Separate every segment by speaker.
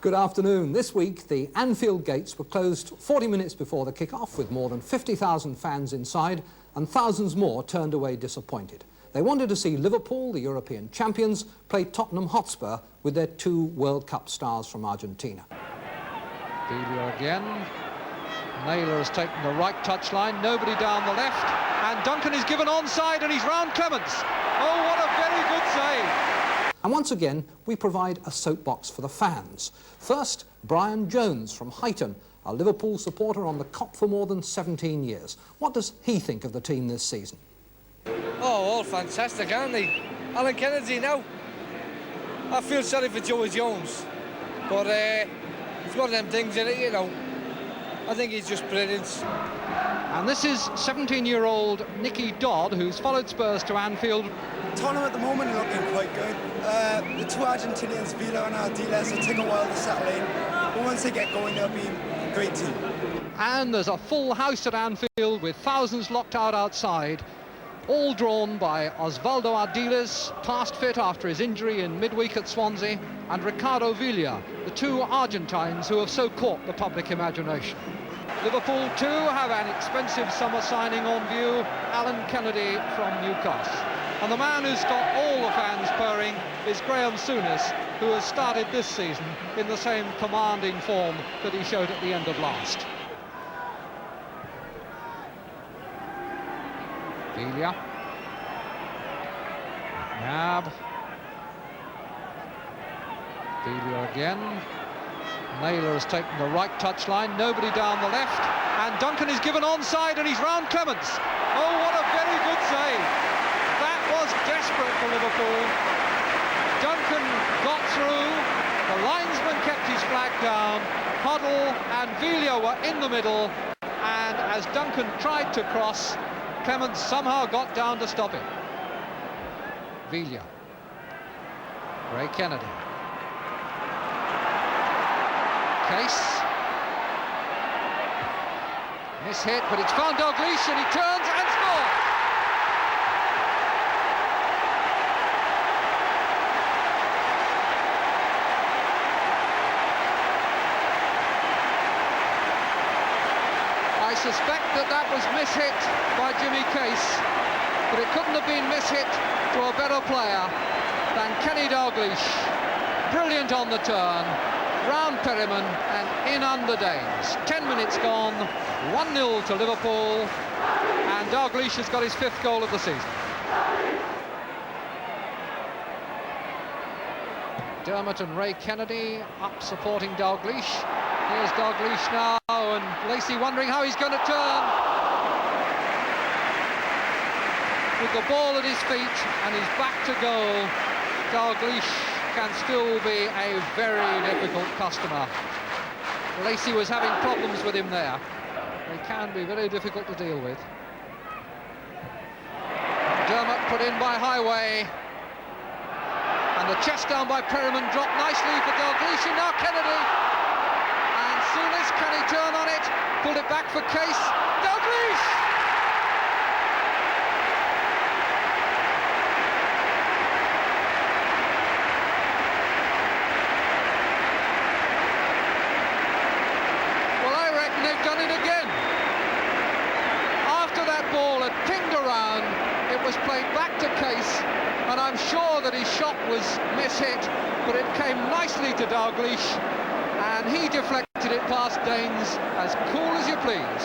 Speaker 1: Good afternoon. This week, the Anfield gates were closed 40 minutes before the kick-off, with more than 50,000 fans inside and thousands more turned away disappointed. They wanted to see Liverpool, the European champions, play Tottenham Hotspur with their two World Cup stars from Argentina.
Speaker 2: Delia again. Naylor has taken the right touchline, nobody down the left, and Duncan is given onside and he's round Clements. Oh, what a very good save!
Speaker 1: And once again, we provide a soapbox for the fans. First, Brian Jones from Huyton, a Liverpool supporter on the Kop for more than 17 years. What does he think of the team this season?
Speaker 3: Oh, all fantastic, aren't they? Alan Kennedy now. I feel sorry for Joey Jones, but it's one of them things, in it, you know. I think he's just brilliant.
Speaker 2: And this is 17-year-old Nicky Dodd, who's followed Spurs to Anfield.
Speaker 4: Tottenham at the moment are looking quite good. The two Argentinians, Villa and Ardiles, will take a while to settle in, but once they get going, they'll be a great team.
Speaker 2: And there's a full house at Anfield with thousands locked out outside, all drawn by Osvaldo Ardiles, past fit after his injury in midweek at Swansea, and Ricardo Villa, the two Argentines who have so caught the public imagination. Liverpool too have an expensive summer signing on view, Alan Kennedy from Newcastle. And the man who's got all the fans purring is Graham Souness, who has started this season in the same commanding form that he showed at the end of last. Delia. Nab. Delia again. Naylor has taken the right touchline, nobody down the left, and Duncan is given onside and he's round Clements. Oh, what a very good save. That was desperate for Liverpool. Duncan got through, the linesman kept his flag down, Hoddle and Villa were in the middle, and as Duncan tried to cross, Clements somehow got down to stop him. Villa. Ray Kennedy. Case. Miss hit, but it's found Dalglish and he turns and scores! I suspect that was miss-hit by Jimmy Case, but it couldn't have been miss-hit to a better player than Kenny Dalglish. Brilliant on the turn, round Perryman and in under Danes. 10 minutes gone, 1-0 to Liverpool, and Dalglish has got his 5th goal of the season. Dermot and Ray Kennedy up supporting Dalglish. Here's Dalglish now, and Lacey wondering how he's going to turn. With the ball at his feet and he's back to goal, Dalglish can still be a very difficult customer. Lacey was having problems with him there. They can be very difficult to deal with. Dermot put in by Highway. And the chest down by Perryman dropped nicely for Dalglish, and now Kennedy. And Souness, can he turn on it? Pulled it back for Case. Dalglish! They've done it again. After that ball had pinged around, it was played back to Case, and I'm sure that his shot was miss-hit, but it came nicely to Dalglish, and he deflected it past Danes as cool as you please.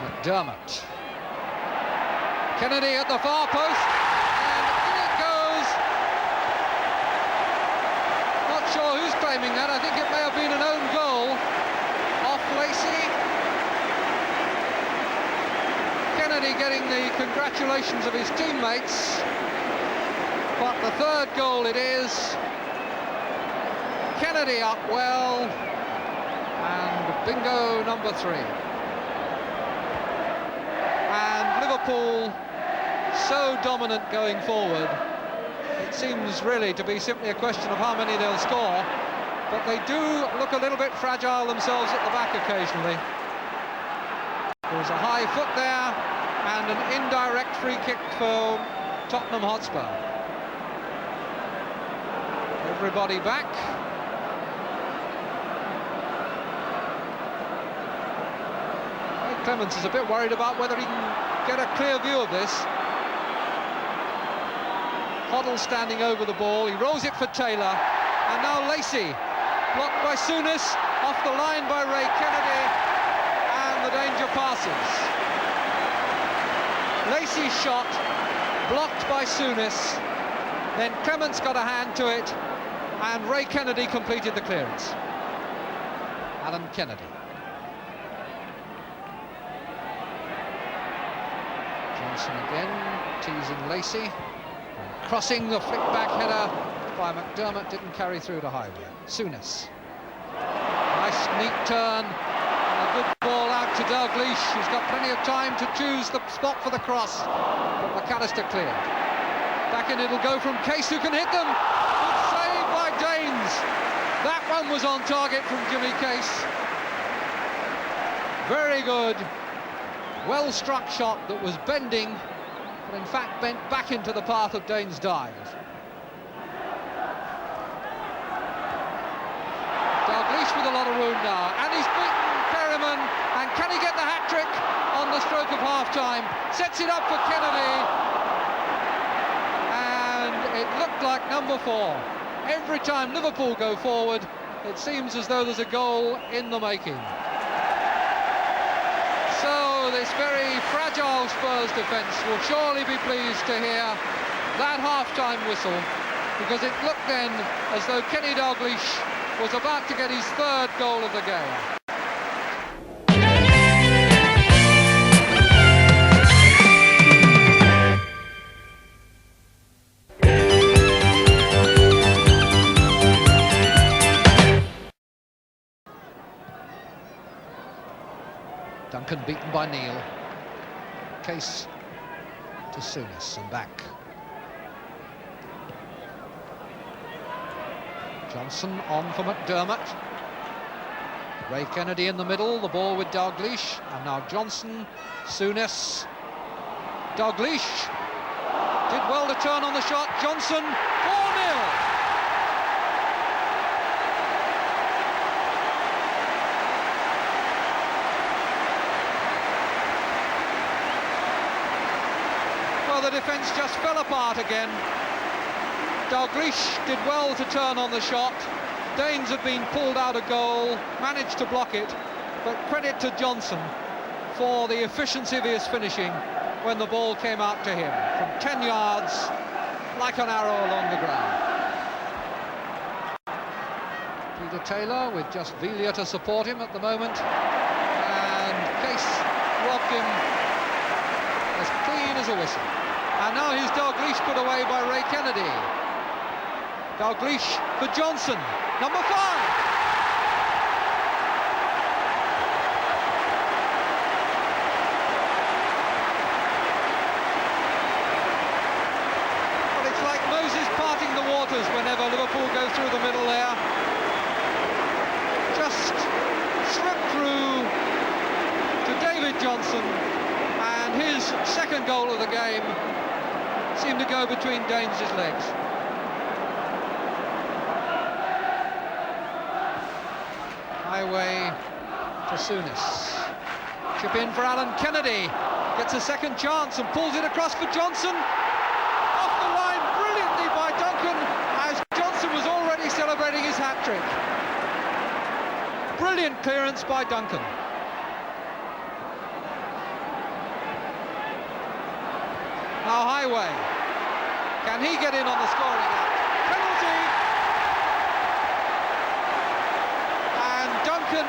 Speaker 2: McDermott. Kennedy at the far post, and in it goes. Not sure who's claiming that. I think it may have been an own goal off Lacey. Kennedy getting the congratulations of his teammates, but the 3rd goal it is. Kennedy up well, and bingo number 3. And Liverpool so dominant going forward. It seems really to be simply a question of how many they'll score, but they do look a little bit fragile themselves at the back occasionally. There was a high foot there and an indirect free kick for Tottenham Hotspur. Everybody back. Clements is a bit worried about whether he can get a clear view of this. Hoddle standing over the ball, he rolls it for Taylor, and now Lacey, blocked by Souness, off the line by Ray Kennedy, and the danger passes. Lacey's shot, blocked by Souness, then Clements got a hand to it, and Ray Kennedy completed the clearance. Alan Kennedy. Johnson again, teasing Lacey. Crossing the flick-back header by McDermott, didn't carry through to Highway. Souness. Nice, neat turn. And a good ball out to Dalglish, who's got plenty of time to choose the spot for the cross. But McAllister cleared. Back in it'll go from Case, who can hit them. Good save by Danes. That one was on target from Jimmy Case. Very good. Well-struck shot that was bending, but in fact bent back into the path of Dane's dive. Dalglish with a lot of room now, and he's beaten Perryman, and can he get the hat-trick on the stroke of half-time? Sets it up for Kennedy, and it looked like number 4. Every time Liverpool go forward, it seems as though there's a goal in the making. So this very fragile Spurs defence will surely be pleased to hear that half-time whistle, because it looked then as though Kenny Dalglish was about to get his 3rd goal of the game. Duncan beaten by Neal. Case to Souness and back. Johnson on for McDermott. Ray Kennedy in the middle, the ball with Dalglish, and now Johnson, Souness. Dalglish did well to turn on the shot. Johnson, 4-0. The defence just fell apart again. Dalglish did well to turn on the shot. Danes had been pulled out of goal, managed to block it, but credit to Johnson for the efficiency of his finishing when the ball came out to him from 10 yards like an arrow along the ground. Peter Taylor with just Villa to support him at the moment, and Case robbed him as clean as a whistle. And now here's Dalglish put away by Ray Kennedy. Dalglish for Johnson, number 5. Well, it's like Moses parting the waters whenever Liverpool go through the middle there. Just slipped through to David Johnson, and his 2nd goal of the game seemed to go between Danes' legs. Highway to Souness. Chip in for Alan Kennedy. Gets a 2nd chance and pulls it across for Johnson. Off the line brilliantly by Duncan, as Johnson was already celebrating his hat-trick. Brilliant clearance by Duncan. Now Highway, can he get in on the scoring act? Penalty! And Duncan,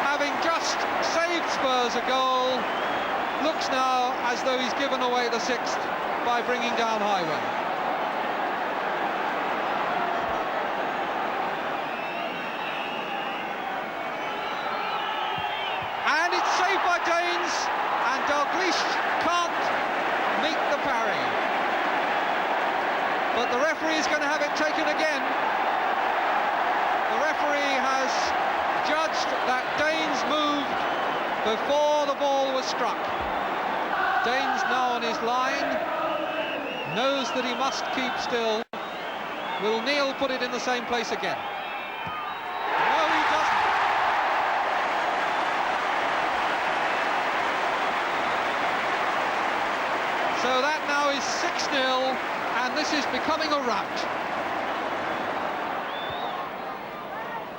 Speaker 2: having just saved Spurs a goal, looks now as though he's given away the 6th by bringing down Highway. And it's saved by Danes, and Dalglish can't meet the parry. But the referee is going to have it taken again. The referee has judged that Danes moved before the ball was struck. Dane's now on his line, knows that he must keep still. Will Neil put it in the same place again? No, he doesn't. So that now is 6-0, and this is becoming a rout.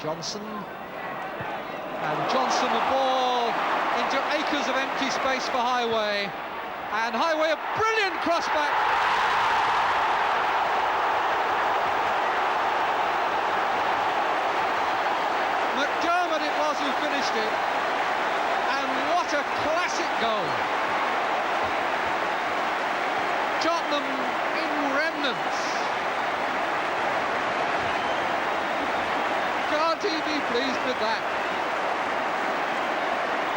Speaker 2: Johnson, and Johnson the ball into acres of empty space for Highway, and Highway a brilliant crossback. McDermott it was who finished it, and what a classic goal. Tottenham in remnants. Can't he be pleased with that?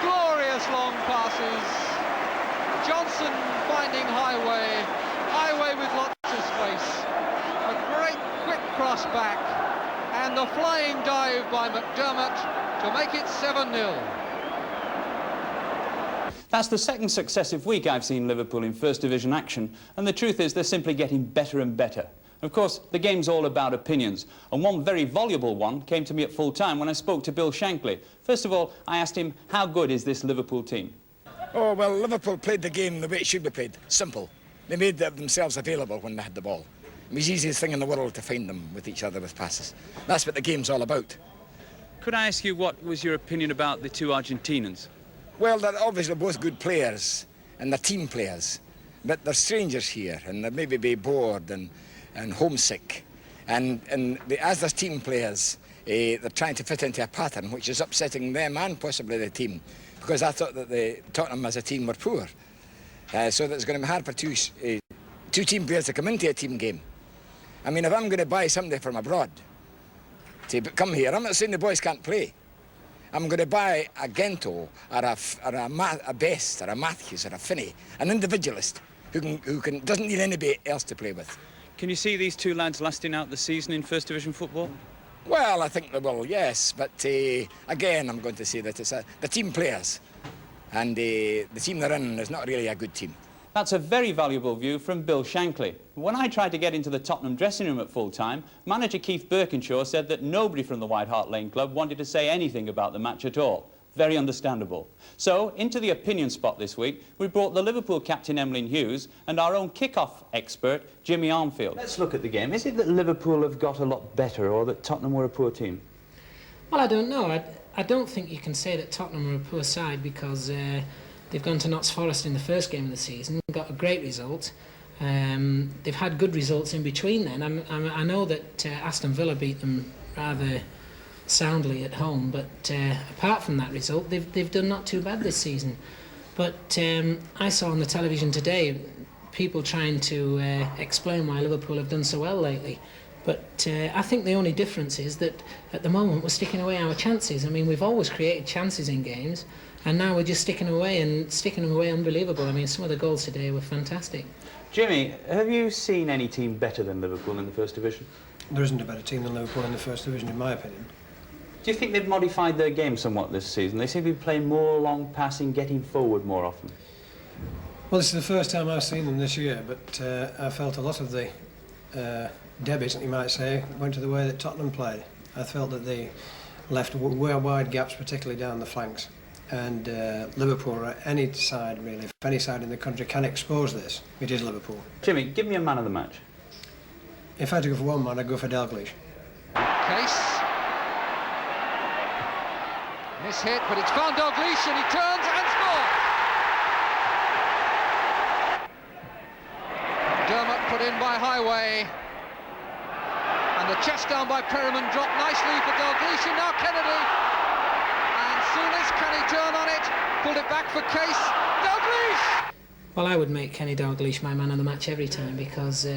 Speaker 2: Glorious long passes. Johnson finding Highway. Highway with lots of space. A great quick cross back. And the flying dive by McDermott to make it 7-0.
Speaker 5: That's the second successive week I've seen Liverpool in First Division action, and the truth is they're simply getting better and better. Of course, the game's all about opinions, and one very voluble one came to me at full time when I spoke to Bill Shankly. First of all, I asked him, how good is this Liverpool team?
Speaker 6: Oh, well, Liverpool played the game the way it should be played. Simple. They made themselves available when they had the ball. It was the easiest thing in the world to find them with each other with passes. That's what the game's all about.
Speaker 5: Could I ask you what was your opinion about the two Argentinians?
Speaker 6: Well, they're obviously both good players, and they're team players. But they're strangers here, and they maybe be bored and homesick. And as their team players, they're trying to fit into a pattern which is upsetting them and possibly the team. Because I thought that the Tottenham as a team were poor. So that it's going to be hard for two team players to come into a team game. I mean, if I'm going to buy somebody from abroad to come here, I'm not saying the boys can't play. I'm going to buy a Gento or a Best or a Matthews or a Finney, an individualist who doesn't need anybody else to play with.
Speaker 5: Can you see these two lads lasting out the season in First Division football?
Speaker 6: Well, I think they will, yes, but again, I'm going to say that it's the team players, and the team they're in is not really a good team.
Speaker 5: That's a very valuable view from Bill Shankly. When I tried to get into the Tottenham dressing room at full time, manager Keith Birkinshaw said that nobody from the White Hart Lane club wanted to say anything about the match at all. Very understandable. So, into the opinion spot this week, we brought the Liverpool captain Emlyn Hughes and our own kick-off expert, Jimmy Armfield. Let's look at the game. Is it that Liverpool have got a lot better, or that Tottenham were a poor team?
Speaker 7: Well, I don't know. I don't think you can say that Tottenham are a poor side because they've gone to Notts Forest in the first game of the season, got a great result. They've had good results in between then. I know that Aston Villa beat them rather soundly at home, but apart from that result, they've done not too bad this season. But I saw on the television today people trying to explain why Liverpool have done so well lately. But I think the only difference is that at the moment we're sticking away our chances. I mean, we've always created chances in games, and now we're just sticking them away unbelievable. I mean, some of the goals today were fantastic.
Speaker 5: Jimmy, have you seen any team better than Liverpool in the First Division?
Speaker 8: There isn't a better team than Liverpool in the First Division, in my opinion.
Speaker 5: Do you think they've modified their game somewhat this season? They seem to be playing more long passing, getting forward more often.
Speaker 8: Well, this is the first time I've seen them this year, but I felt a lot of the debit, you might say, went to the way that Tottenham played. I felt that they left wide gaps, particularly down the flanks. And Liverpool, or any side really, if any side in the country can expose this, it is Liverpool.
Speaker 5: Jimmy, give me a man of the match.
Speaker 8: If I had to go for one man, I'd go for Dalglish.
Speaker 2: Case. Miss hit, but it's found Dalglish and he turns and scores. Dermot put in by Highway. And the chest down by Perriman dropped nicely for Dalglish, and now Kennedy. And Souness, can he turn on it? Pulled it back for Case. Dalglish!
Speaker 7: Well, I would make Kenny Dalglish my man of the match every time because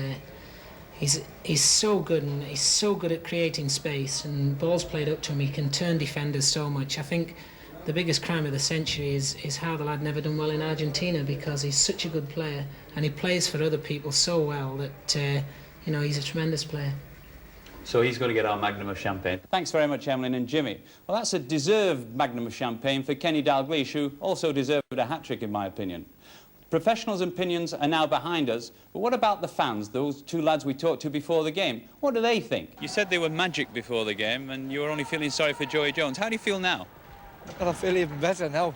Speaker 7: he's so good, and he's so good at creating space, and balls played up to him, he can turn defenders so much. I think the biggest crime of the century is how the lad never done well in Argentina, because he's such a good player and he plays for other people so well that, you know, he's a tremendous player.
Speaker 5: So he's going to get our magnum of champagne. Thanks very much, Emlyn and Jimmy. Well, that's a deserved magnum of champagne for Kenny Dalglish, who also deserved a hat-trick, in my opinion. Professionals' opinions are now behind us, but what about the fans, those two lads we talked to before the game? What do they think? You said they were magic before the game, and you were only feeling sorry for Joey Jones. How do you feel now?
Speaker 3: Well, I feel even better now.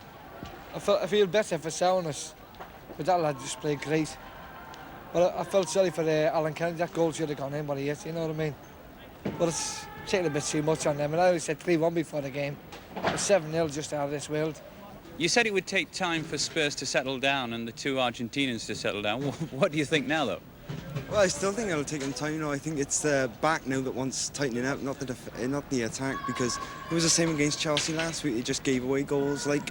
Speaker 3: I feel better for Soundness, but that lad just played great. But I felt sorry for Alan Kennedy. That goal should have gone in, but he hit, you know what I mean? But it's taking a bit too much on them. And I only said 3-1 before the game. 7-0 just out of this world.
Speaker 5: You said it would take time for Spurs to settle down and the two Argentinians to settle down. What do you think now, though?
Speaker 9: Well, I still think it'll take them time. You know, I think it's the back now that wants tightening up, not the attack, because it was the same against Chelsea last week. They just gave away goals like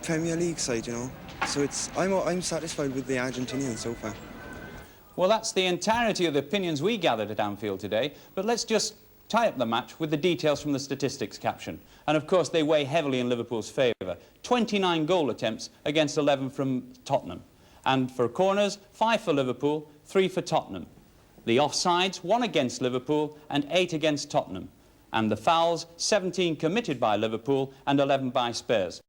Speaker 9: Premier League side, you know. So I'm satisfied with the Argentinians so far.
Speaker 5: Well, that's the entirety of the opinions we gathered at Anfield today, but let's just tie up the match with the details from the statistics caption. And of course, they weigh heavily in Liverpool's favour. 29 goal attempts against 11 from Tottenham. And for corners, 5 for Liverpool, 3 for Tottenham. The offsides, 1 against Liverpool and 8 against Tottenham. And the fouls, 17 committed by Liverpool and 11 by Spurs.